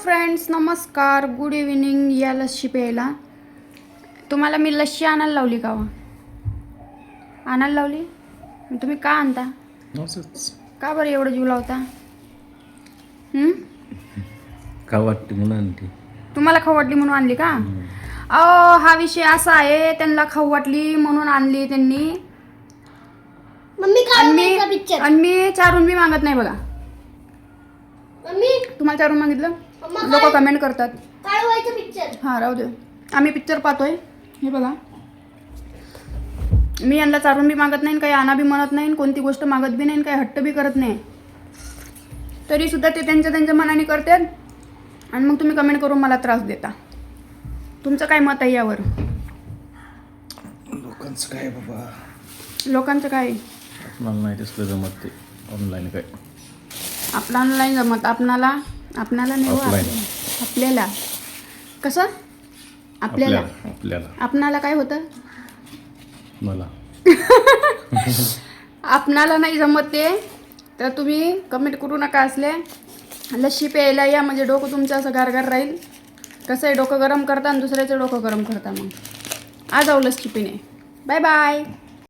Friends, नमस्कार, good evening. या लस्सी प्यायला. तुम्हाला मी लस्सी आणायला लावली का? आणायला लावली? तुम्ही का आणता? का बरं एवढं जीव लावता? खाऊ वाटते म्हणून आणली. तुम्हाला खाऊ वाटली म्हणून आणली का? हा विषय असा आहे, त्यांना खाऊ वाटली म्हणून आणली त्यांनी. आणि मी चारून बी मागत नाही बघा. तुम्हाला चारून मागितलं? लोक कमेंट करतात. हा, राहू दे. आम्ही पिक्चर पाहतोय. हे बघा, मी यांना चारून बी मागत नाही, काही आणा बी म्हणत नाही, कोणती गोष्ट मागत बी नाही, काही हट्ट बी करत नाही. तरी सुद्धा ते त्यांच्या मनाने करतात. आणि मग तुम्ही कमेंट करून मला त्रास देता. तुमचं काय मत आहे यावर? लोकांचं काय बाबा, लोकांचं काय? आपल्याला नाही तसलं जमत ते ऑनलाईन. काय आपलं ऑनलाईन जमत? आपणाला नाही हो. आपल्याला कसं? आपणाला काय होतं? मला आपणाला नाही जमत ते. तर तुम्ही कमेंट करू नका. असले लस्सी प्यायला या, म्हणजे डोकं तुमचं असं गारगार राहील. कसं आहे, डोकं गरम करता आणि दुसऱ्याचं डोकं गरम करता. मग आ जाऊ लस्सी पिणे. Bye bye.